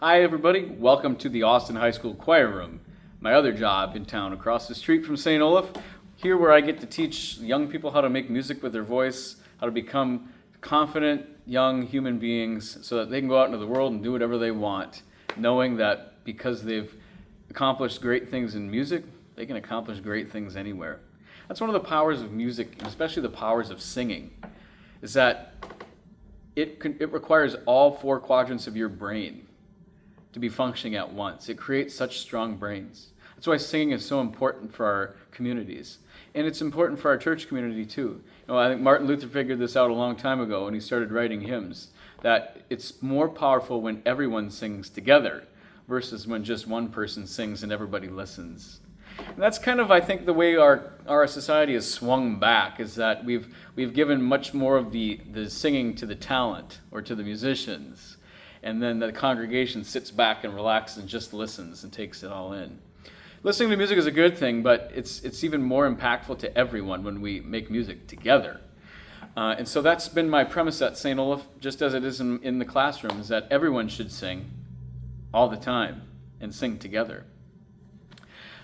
Hi everybody, welcome to the Austin High School Choir Room, my other job in town across the street from St. Olaf, here where I get to teach young people how to make music with their voice, how to become confident young human beings so that they can go out into the world and do whatever they want, knowing that because they've accomplished great things in music, they can accomplish great things anywhere. That's one of the powers of music, and especially the powers of singing, is that it requires all four quadrants of your brain to be functioning at once. It creates such strong brains. That's why singing is so important for our communities. And it's important for our church community too. I think Martin Luther figured this out a long time ago when he started writing hymns, that it's more powerful when everyone sings together versus when just one person sings and everybody listens. And that's kind of, I think, the way our society has swung back, is that we've given much more of the singing to the talent or to the musicians. And then the congregation sits back and relaxes and just listens and takes it all in. Listening to music is a good thing, but it's even more impactful to everyone when we make music together. And so that's been my premise at St. Olaf, just as it is in the classroom, is that everyone should sing all the time and sing together.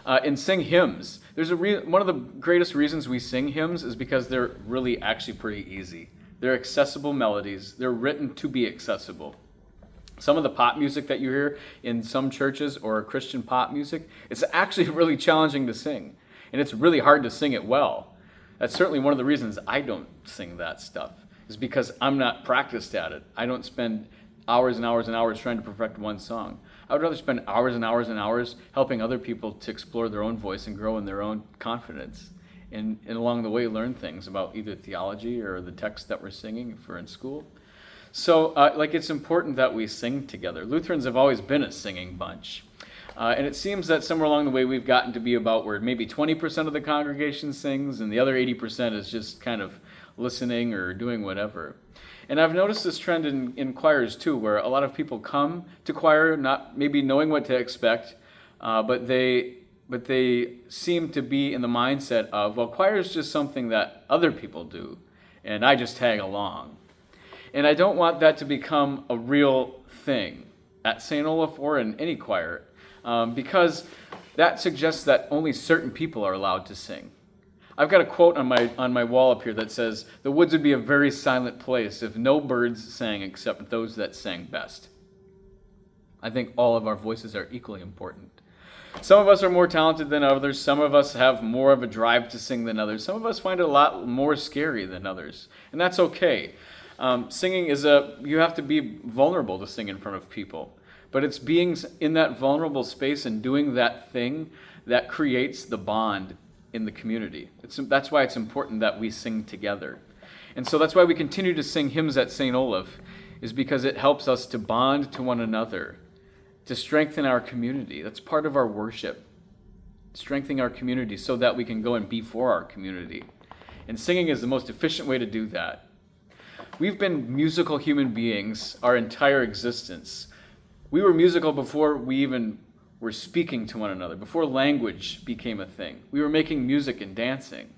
And sing hymns. There's one of the greatest reasons we sing hymns is because they're really actually pretty easy. They're accessible melodies. They're written to be accessible. Some of the pop music that you hear in some churches or Christian pop music, it's actually really challenging to sing. And it's really hard to sing it well. That's certainly one of the reasons I don't sing that stuff, is because I'm not practiced at it. I don't spend hours and hours and hours trying to perfect one song. I would rather spend hours and hours and hours helping other people to explore their own voice and grow in their own confidence. And along the way learn things about either theology or the text that we're singing if we're in school. So, it's important that we sing together. Lutherans have always been a singing bunch. And it seems that somewhere along the way we've gotten to be about where maybe 20% of the congregation sings and the other 80% is just kind of listening or doing whatever. And I've noticed this trend in choirs too, where a lot of people come to choir not maybe knowing what to expect, but they seem to be in the mindset of, well, choir is just something that other people do, and I just tag along. And I don't want that to become a real thing at St. Olaf or in any choir, because that suggests that only certain people are allowed to sing. I've got a quote on my wall up here that says, "The woods would be a very silent place if no birds sang except those that sang best." I think all of our voices are equally important. Some of us are more talented than others. Some of us have more of a drive to sing than others. Some of us find it a lot more scary than others, and that's okay. Singing you have to be vulnerable to sing in front of people. But it's being in that vulnerable space and doing that thing that creates the bond in the community. That's why it's important that we sing together. And so that's why we continue to sing hymns at St. Olaf, is because it helps us to bond to one another, to strengthen our community. That's part of our worship, strengthening our community so that we can go and be for our community. And singing is the most efficient way to do that. We've been musical human beings our entire existence. We were musical before we even were speaking to one another, before language became a thing. We were making music and dancing.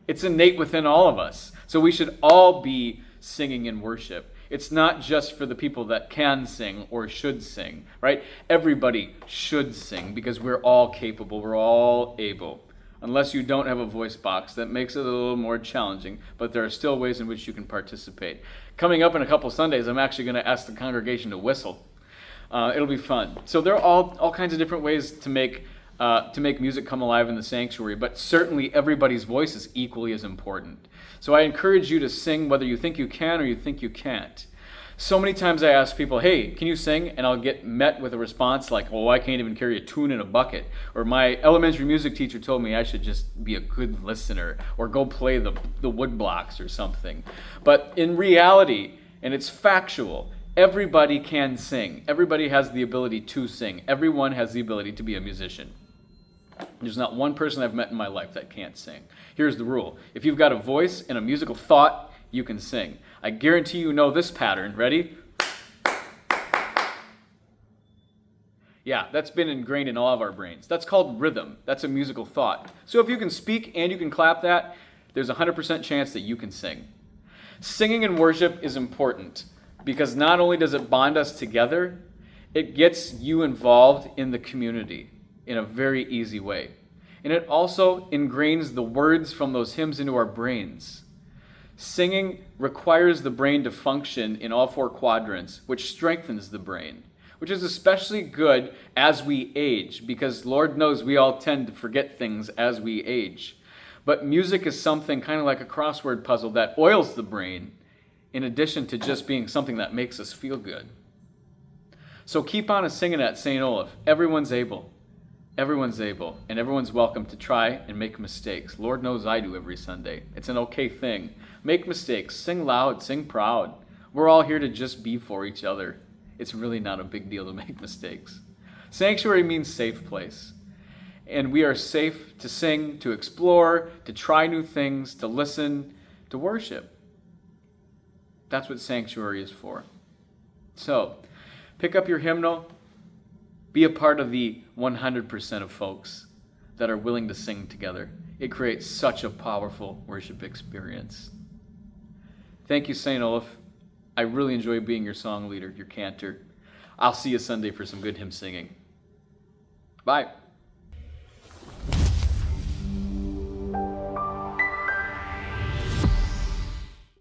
It's innate within all of us. So we should all be singing in worship. It's not just for the people that can sing or should sing, right? Everybody should sing because we're all capable, we're all able. Unless you don't have a voice box, that makes it a little more challenging, but there are still ways in which you can participate. Coming up in a couple Sundays, I'm actually going to ask the congregation to whistle. It'll be fun. So there are all kinds of different ways to make music come alive in the sanctuary, but certainly everybody's voice is equally as important. So I encourage you to sing whether you think you can or you think you can't. So many times I ask people, hey, can you sing? And I'll get met with a response like, oh, I can't even carry a tune in a bucket. Or my elementary music teacher told me I should just be a good listener or go play the wood blocks or something. But in reality, and it's factual, everybody can sing. Everybody has the ability to sing. Everyone has the ability to be a musician. There's not one person I've met in my life that can't sing. Here's the rule. If you've got a voice and a musical thought, you can sing. I guarantee you know this pattern. Ready? Yeah, that's been ingrained in all of our brains. That's called rhythm. That's a musical thought. So if you can speak and you can clap that, there's a 100% chance that you can sing. Singing in worship is important because not only does it bond us together, It gets you involved in the community in a very easy way. And it also ingrains the words from those hymns into our brains. Singing requires the brain to function in all four quadrants, which strengthens the brain, which is especially good as we age, because Lord knows we all tend to forget things as we age. But music is something kind of like a crossword puzzle that oils the brain, in addition to just being something that makes us feel good. So keep on singing at St. Olaf. Everyone's able. Everyone's able, and everyone's welcome to try and make mistakes. Lord knows I do every Sunday. It's an okay thing. Make mistakes. Sing loud. Sing proud. We're all here to just be for each other. It's really not a big deal to make mistakes. Sanctuary means safe place. And we are safe to sing, to explore, to try new things, to listen, to worship. That's what sanctuary is for. So, pick up your hymnal. Be a part of the 100% of folks that are willing to sing together. It creates such a powerful worship experience. Thank you, St. Olaf. I really enjoy being your song leader, your cantor. I'll see you Sunday for some good hymn singing. Bye.